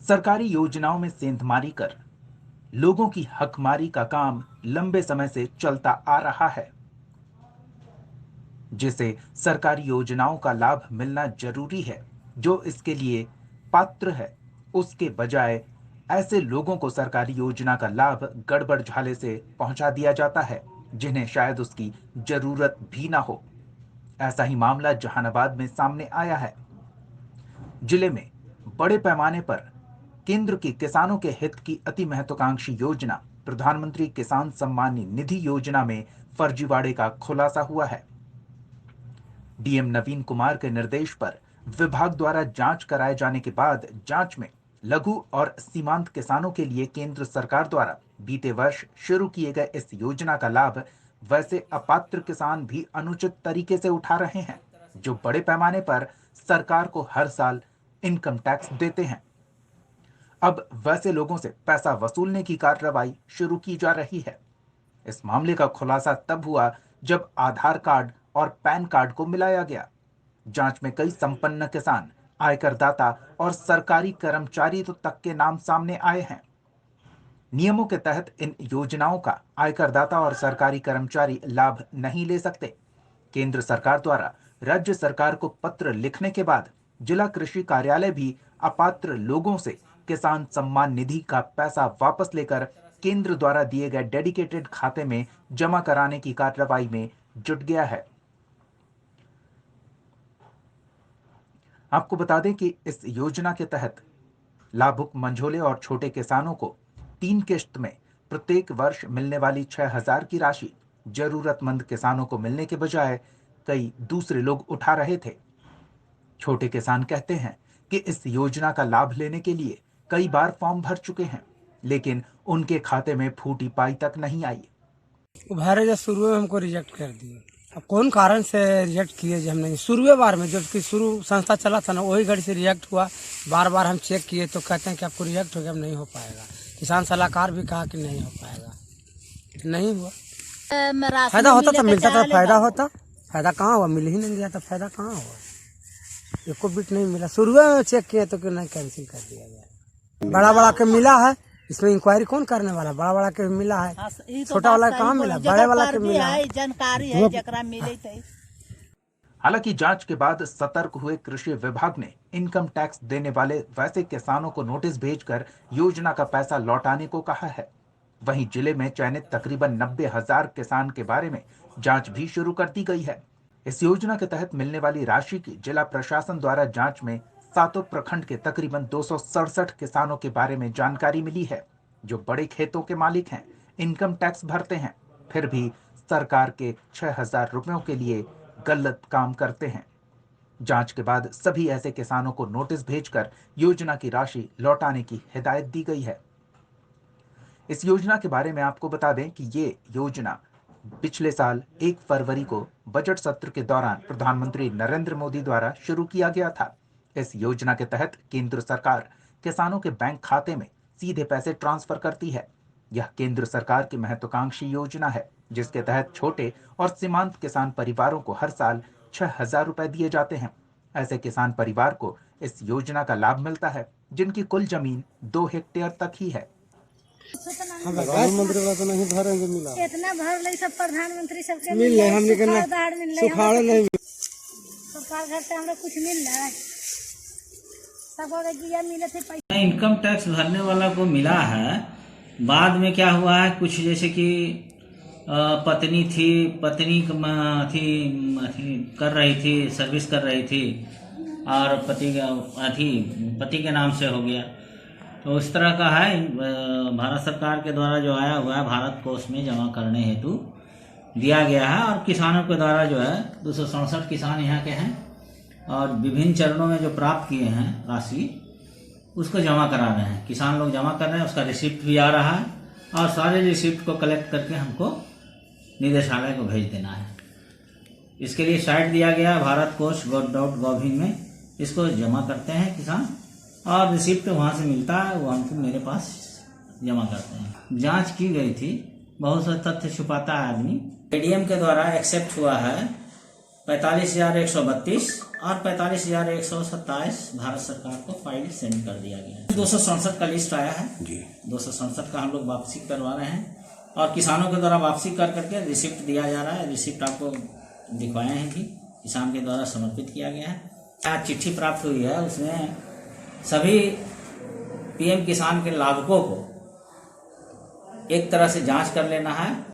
सरकारी योजनाओं में सेंधमारी कर लोगों की हकमारी का काम लंबे समय से चलता आ रहा है, जिसे सरकारी योजनाओं का लाभ मिलना जरूरी है। जो इसके लिए पात्र है, उसके बजाय ऐसे लोगों को सरकारी योजना का लाभ गड़बड़ झाले से पहुंचा दिया जाता है, जिन्हें शायद उसकी जरूरत भी ना हो। ऐसा ही मामला जहानाबाद में सामने आया है। जिले में बड़े पैमाने पर केंद्र की किसानों के हित की अति महत्वाकांक्षी योजना प्रधानमंत्री किसान सम्मान निधि योजना में फर्जीवाड़े का खुलासा हुआ है। डीएम नवीन कुमार के निर्देश पर विभाग द्वारा जांच कराए जाने के बाद जांच में लघु और सीमांत किसानों के लिए केंद्र सरकार द्वारा बीते वर्ष शुरू किए गए इस योजना का लाभ वैसे अपात्र किसान भी अनुचित तरीके से उठा रहे हैं, जो बड़े पैमाने पर सरकार को हर साल इनकम टैक्स देते हैं। अब वैसे लोगों से पैसा वसूलने की कार्रवाई शुरू की जा रही है। इस मामले का खुलासा तब हुआ जब आधार कार्ड और पैन कार्ड को मिलाया गया। जांच में कई संपन्न किसान, आयकरदाता और सरकारी कर्मचारी तो तक के नाम सामने आए हैं। नियमों के तहत इन योजनाओं का आयकरदाता और सरकारी कर्मचारी लाभ नहीं ले सकते। केंद्र सरकार द्वारा राज्य सरकार को पत्र लिखने के बाद जिला कृषि कार्यालय भी अपात्र लोगों से किसान सम्मान निधि का पैसा वापस लेकर केंद्र द्वारा दिए गए डेडिकेटेड खाते में जमा कराने की कार्रवाई में जुट गया है। आपको बता दें कि इस योजना के तहत लाभुक मंझोले और छोटे किसानों को 3 किश्त में प्रत्येक वर्ष मिलने वाली 6,000 की राशि जरूरतमंद किसानों को मिलने के बजाय कई दूसरे लोग उठा रहे थे। छोटे किसान कहते हैं कि इस योजना का लाभ लेने के लिए कई बार फॉर्म भर चुके हैं, लेकिन उनके खाते में फूटी पाई तक नहीं आई। उभारे जब शुरू में हमको रिजेक्ट कर दिए। अब कौन कारण से रिजेक्ट किए जो हम नहीं, शुरू बार में जबकि शुरू संस्था चला था ना, वही घड़ी से रिजेक्ट हुआ। बार बार हम चेक किए तो कहते हैं कि आपको रिजेक्ट हो गया, नहीं हो पाएगा। किसान सलाहकार भी कहा कि नहीं हो पाएगा, नहीं हुआ। फायदा होता तो मिलता था, फायदा होता, फायदा कहाँ हुआ, मिल ही नहीं गया तो फायदा कहाँ हुआ, एको बिट नहीं मिला। शुरू में चेक किए तो नहीं, कैंसिल कर दिया गया। बड़ा बड़ा के मिला है, इसमें इंक्वायरी कौन करने वाला, बड़ा बड़ा के मिला है, छोटा वाला कहाँ मिला, बड़े वाला के मिला है, जानकारी है जकरा मिले थे। हालांकि जांच के बाद सतर्क हुए कृषि विभाग ने इनकम टैक्स देने वाले वैसे किसानों को नोटिस भेजकर योजना का पैसा लौटाने को कहा है। वहीं जिले में चयनित तकरीबन 90,000 किसान के बारे में जांच भी शुरू कर दी गई है। इस योजना के तहत मिलने वाली राशि की जिला प्रशासन द्वारा जांच में सातों प्रखंड के तकरीबन 267 किसानों के बारे में जानकारी मिली है, जो बड़े खेतों के मालिक हैं, इनकम टैक्स भरते हैं, फिर भी सरकार के 6,000 रुपयों के लिए गलत काम करते हैं। जांच के बाद सभी ऐसे किसानों को नोटिस भेजकर योजना की राशि लौटाने की हिदायत दी गई है। इस योजना के बारे में आपको बता दें कि ये योजना पिछले साल 1 फरवरी को बजट सत्र के दौरान प्रधानमंत्री नरेंद्र मोदी द्वारा शुरू किया गया था। इस योजना के तहत केंद्र सरकार किसानों के बैंक खाते में सीधे पैसे ट्रांसफर करती है। यह केंद्र सरकार की महत्वाकांक्षी योजना है, जिसके तहत छोटे और सीमांत किसान परिवारों को हर साल 6,000 रुपए दिए जाते हैं। ऐसे किसान परिवार को इस योजना का लाभ मिलता है जिनकी कुल जमीन 2 हेक्टेयर तक ही है। प्रधानमंत्री वाला तो नहीं भरेंगे, मिला इतना भर ले सब प्रधानमंत्री सबके मिल रहे, हमने कहना सुखाड़ नहीं, सरकार घर से हमरा कुछ मिल रहा है, सब और दिया मिले थे पैसा। इनकम टैक्स भरने वाला को मिला है। बाद में क्या हुआ है, कुछ जैसे कि पत्नी थी, पत्नी कर रही थी, सर्विस कर रही थी और पति के नाम से हो गया, तो इस तरह का है। भारत सरकार के द्वारा जो आया हुआ है भारत कोष में जमा करने हेतु दिया गया है, और किसानों के द्वारा जो है 267 किसान यहाँ के हैं और विभिन्न चरणों में जो प्राप्त किए हैं राशि उसको जमा करा रहे हैं। किसान लोग जमा कर रहे हैं, उसका रिसिप्ट भी आ रहा है और सारे रिसिप्ट को कलेक्ट करके हमको निदेशालय को भेज देना है। इसके लिए साइट दिया गया है भारत कोष .gov.in में, इसको जमा करते हैं किसान और रिसिप्ट वहाँ से मिलता है, वो हमको मेरे पास जमा करते हैं। जांच की गई थी, बहुत सा तथ्य छुपाता है आदमी। एडीएम के द्वारा एक्सेप्ट हुआ है 45,132 और 45,127 भारत सरकार को फाइल सेंड कर दिया गया है। 267 का लिस्ट आया है जी, 267 का हम लोग वापसी करवा रहे हैं और किसानों के द्वारा वापसी कर करके रिसिप्ट दिया जा रहा है। रिसिप्ट आपको दिखवाए हैं कि किसान के द्वारा समर्पित किया गया है। आज चिट्ठी प्राप्त हुई है, उसमें सभी पीएम किसान के लाभुकों को एक तरह से जांच कर लेना है।